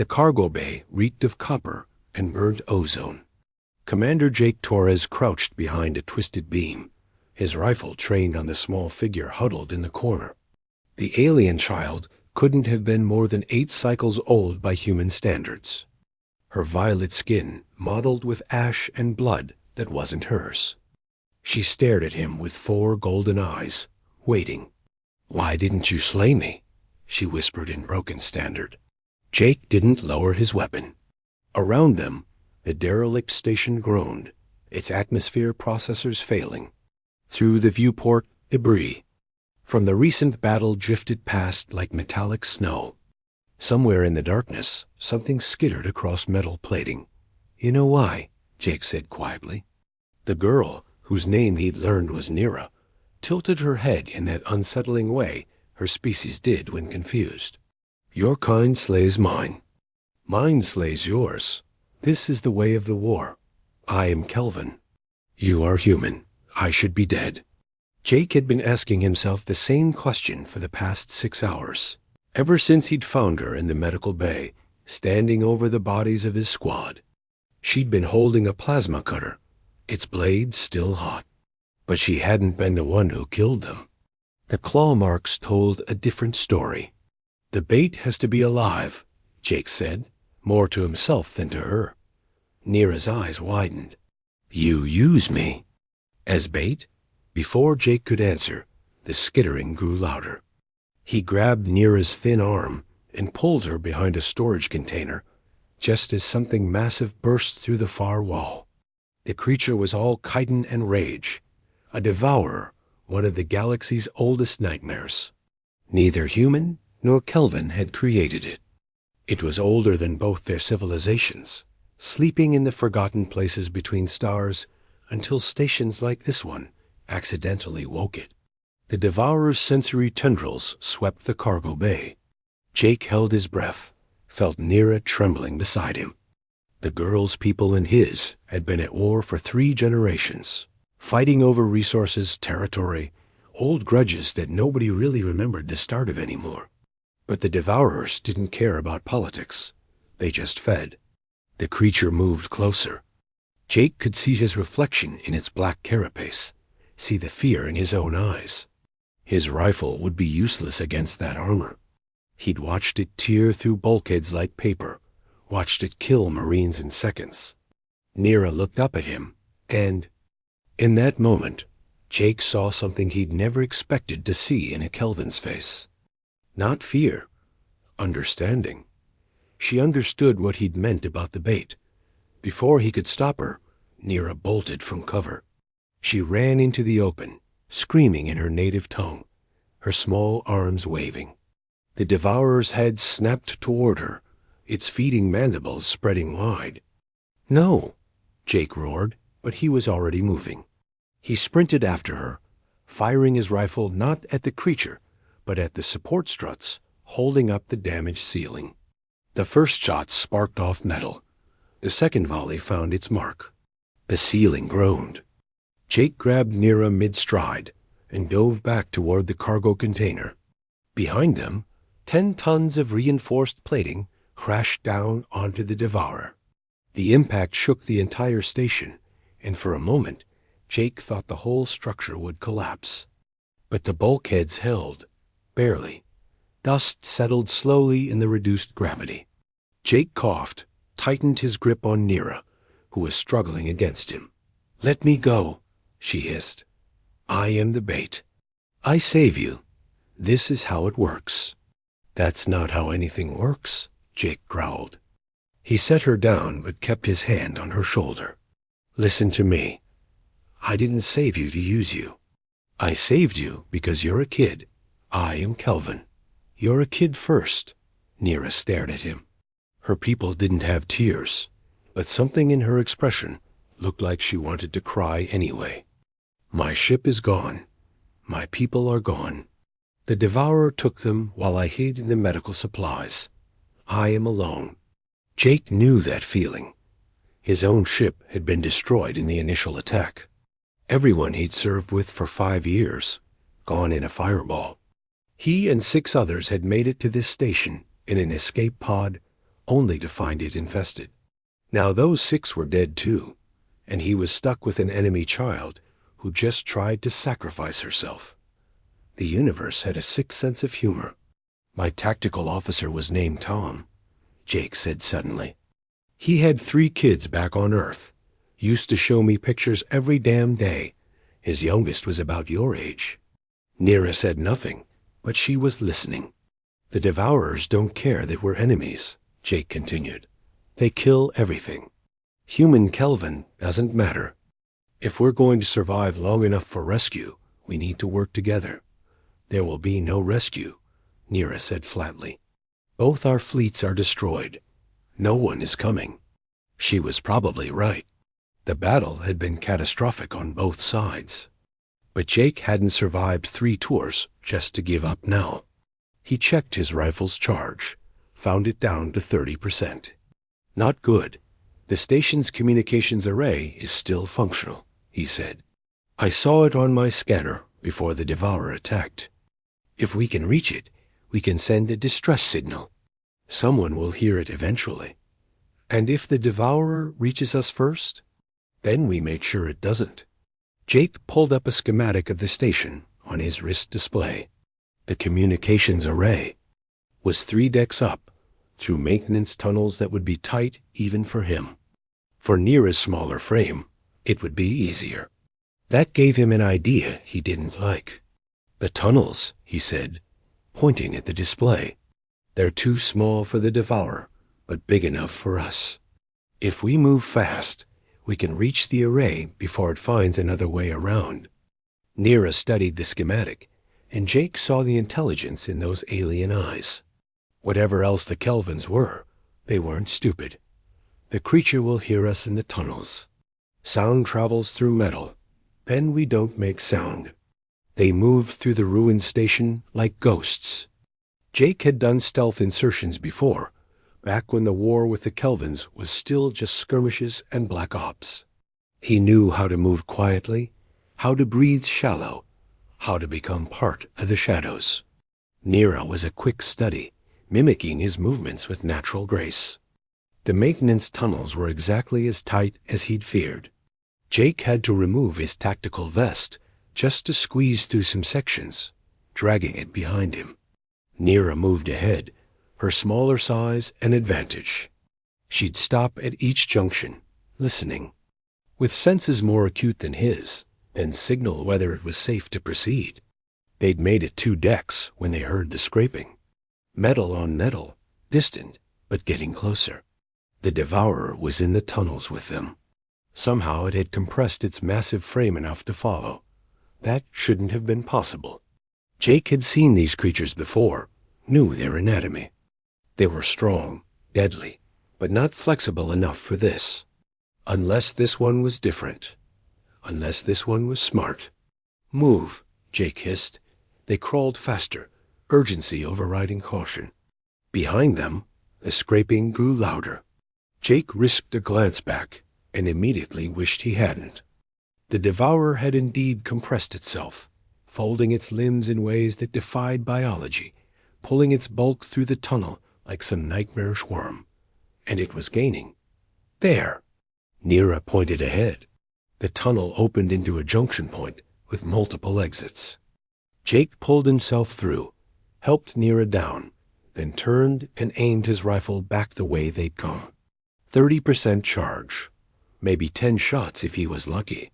The cargo bay reeked of copper and burnt ozone. Commander Jake Torres crouched behind a twisted beam, his rifle trained on the small figure huddled in the corner. The alien child couldn't have been more than 8 cycles old by human standards. Her violet skin mottled with ash and blood that wasn't hers. She stared at him with 4 golden eyes, waiting. "Why didn't you slay me?" she whispered in broken standard. Jake didn't lower his weapon. Around them, the derelict station groaned, its atmosphere processors failing. Through the viewport, debris from the recent battle drifted past like metallic snow. Somewhere in the darkness, something skittered across metal plating. "You know why?" Jake said quietly. The girl, whose name he'd learned was Nira, tilted her head in that unsettling way her species did when confused. "Your kind slays mine. Mine slays yours. This is the way of the war. I am Kelvin. You are human. I should be dead." Jake had been asking himself the same question for the past 6 hours, ever since he'd found her in the medical bay, standing over the bodies of his squad. She'd been holding a plasma cutter, its blade still hot. But she hadn't been the one who killed them. The claw marks told a different story. "The bait has to be alive," Jake said, more to himself than to her. Nira's eyes widened. "You use me." "As bait?" Before Jake could answer, the skittering grew louder. He grabbed Nira's thin arm and pulled her behind a storage container, just as something massive burst through the far wall. The creature was all chitin and rage, a devourer, one of the galaxy's oldest nightmares. Neither human nor Kelvin had created it. It was older than both their civilizations, sleeping in the forgotten places between stars until stations like this one accidentally woke it. The devourer's sensory tendrils swept the cargo bay. Jake held his breath, felt Nira trembling beside him. The girl's people and his had been at war for 3 generations, fighting over resources, territory, old grudges that nobody really remembered the start of anymore. But the devourers didn't care about politics. They just fed. The creature moved closer. Jake could see his reflection in its black carapace, see the fear in his own eyes. His rifle would be useless against that armor. He'd watched it tear through bulkheads like paper, watched it kill Marines in seconds. Nira looked up at him, and in that moment, Jake saw something he'd never expected to see in a Kelvin's face. Not fear, understanding. She understood what he'd meant about the bait. Before he could stop her, Nira bolted from cover. She ran into the open, screaming in her native tongue, her small arms waving. The devourer's head snapped toward her, its feeding mandibles spreading wide. "No!" Jake roared, but he was already moving. He sprinted after her, firing his rifle not at the creature, but at the support struts holding up the damaged ceiling. The first shot sparked off metal. The second volley found its mark. The ceiling groaned. Jake grabbed Nira mid-stride and dove back toward the cargo container. Behind them, 10 tons of reinforced plating crashed down onto the devourer. The impact shook the entire station, and for a moment, Jake thought the whole structure would collapse. But the bulkheads held, barely. Dust settled slowly in the reduced gravity. Jake coughed, tightened his grip on Nira, who was struggling against him. "Let me go," she hissed. "I am the bait. I save you. This is how it works." "That's not how anything works," Jake growled. He set her down but kept his hand on her shoulder. "Listen to me. I didn't save you to use you. I saved you because you're a kid. I am Kelvin. You're a kid first." Nira stared at him. Her people didn't have tears, but something in her expression looked like she wanted to cry anyway. "My ship is gone. My people are gone. The devourer took them while I hid in the medical supplies. I am alone." Jake knew that feeling. His own ship had been destroyed in the initial attack. Everyone he'd served with for 5 years, gone in a fireball. He and 6 others had made it to this station in an escape pod, only to find it infested. Now those 6 were dead too, and he was stuck with an enemy child who just tried to sacrifice herself. The universe had a sick sense of humor. My tactical officer was named Tom, Jake said suddenly. He had 3 kids back on Earth, used to show me pictures every damn day. His youngest was about your age. Nira said nothing, but she was listening. The Devourers don't care that we're enemies, Jake continued. They kill everything. Human Kelvin doesn't matter. If we're going to survive long enough for rescue, we need to work together. There will be no rescue, Nira said flatly. Both our fleets are destroyed. No one is coming. She was probably right. The battle had been catastrophic on both sides. But Jake hadn't survived 3 tours just to give up now. He checked his rifle's charge, found it down to 30%. Not good. The station's communications array is still functional, he said. I saw it on my scanner before the Devourer attacked. If we can reach it, we can send a distress signal. Someone will hear it eventually. And if the Devourer reaches us first, then we make sure it doesn't. Jake pulled up a schematic of the station on his wrist display. The communications array was 3 decks up, through maintenance tunnels that would be tight even for him. For Nira's smaller frame, it would be easier. That gave him an idea he didn't like. The tunnels, he said, pointing at the display. They're too small for the Devourer, but big enough for us. If we move fast, we can reach the array before it finds another way around. Nira studied the schematic, and Jake saw the intelligence in those alien eyes. Whatever else the Kelvins were, they weren't stupid. The creature will hear us in the tunnels. Sound travels through metal. Then we don't make sound. They move through the ruined station like ghosts. Jake had done stealth insertions before, back when the war with the Kelvins was still just skirmishes and black ops. He knew how to move quietly, how to breathe shallow, how to become part of the shadows. Nira was a quick study, mimicking his movements with natural grace. The maintenance tunnels were exactly as tight as he'd feared. Jake had to remove his tactical vest just to squeeze through some sections, dragging it behind him. Nira moved ahead, her smaller size an advantage. She'd stop at each junction, listening, with senses more acute than his, and signal whether it was safe to proceed. They'd made it 2 decks when they heard the scraping. Metal on metal, distant, but getting closer. The Devourer was in the tunnels with them. Somehow it had compressed its massive frame enough to follow. That shouldn't have been possible. Jake had seen these creatures before, knew their anatomy. They were strong, deadly, but not flexible enough for this. Unless this one was different. Unless this one was smart. Move, Jake hissed. They crawled faster, urgency overriding caution. Behind them, the scraping grew louder. Jake risked a glance back and immediately wished he hadn't. The Devourer had indeed compressed itself, folding its limbs in ways that defied biology, pulling its bulk through the tunnel like some nightmarish worm. And it was gaining. There! Nira pointed ahead. The tunnel opened into a junction point with multiple exits. Jake pulled himself through, helped Nira down, then turned and aimed his rifle back the way they'd come. 30% charge. Maybe 10 shots if he was lucky.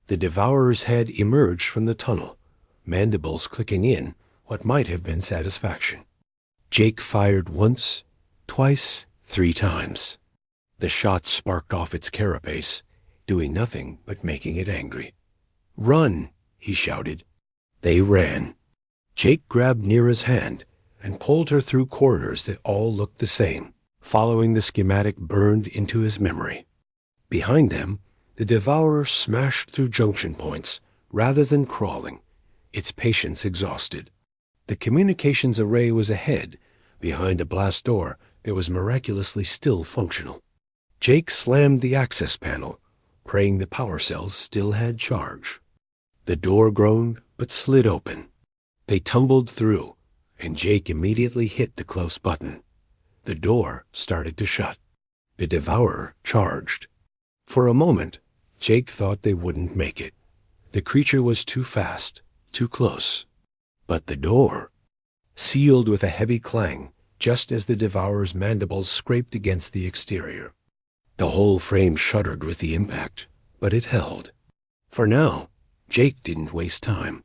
The Devourer's head emerged from the tunnel, mandibles clicking in what might have been satisfaction. Jake fired once, twice, 3 times. The shots sparked off its carapace, doing nothing but making it angry. "Run!" he shouted. They ran. Jake grabbed Nira's hand and pulled her through corridors that all looked the same, following the schematic burned into his memory. Behind them, the Devourer smashed through junction points rather than crawling, its patience exhausted. The communications array was ahead, behind a blast door that was miraculously still functional. Jake slammed the access panel, praying the power cells still had charge. The door groaned but slid open. They tumbled through, and Jake immediately hit the close button. The door started to shut. The devourer charged. For a moment, Jake thought they wouldn't make it. The creature was too fast, too close. But the door sealed with a heavy clang just as the devourer's mandibles scraped against the exterior. The whole frame shuddered with the impact, but it held. For now, Jake didn't waste time.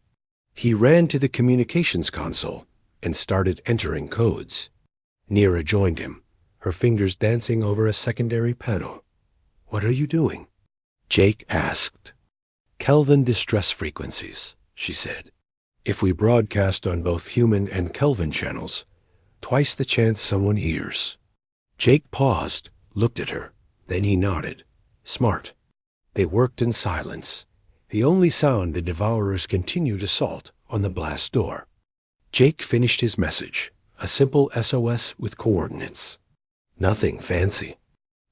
He ran to the communications console and started entering codes. Nira joined him, her fingers dancing over a secondary panel. "What are you doing?" Jake asked. "Kelvin distress frequencies," she said. "If we broadcast on both human and Kelvin channels, twice the chance someone hears." Jake paused, looked at her, then he nodded. Smart. They worked in silence, the only sound the devourer's continued assault on the blast door. Jake finished his message, a simple SOS with coordinates. Nothing fancy.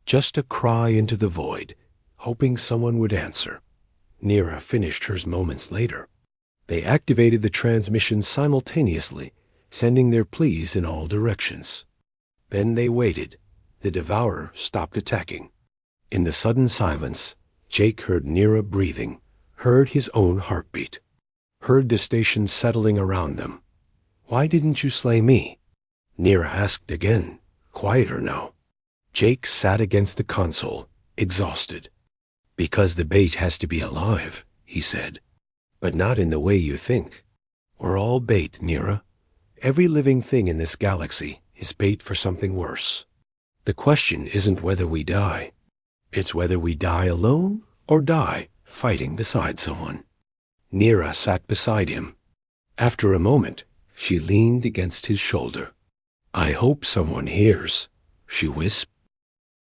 Just a cry into the void, hoping someone would answer. Nira finished hers moments later. They activated the transmission simultaneously, sending their pleas in all directions. Then they waited. The devourer stopped attacking. In the sudden silence, Jake heard Nira breathing, heard his own heartbeat, heard the station settling around them. "Why didn't you slay me?" Nira asked again, quieter now. Jake sat against the console, exhausted. "Because the bait has to be alive," he said. "But not in the way you think. We're all bait, Nira. Every living thing in this galaxy is bait for something worse. The question isn't whether we die. It's whether we die alone or die fighting beside someone." Nira sat beside him. After a moment, she leaned against his shoulder. "I hope someone hears," she whispered.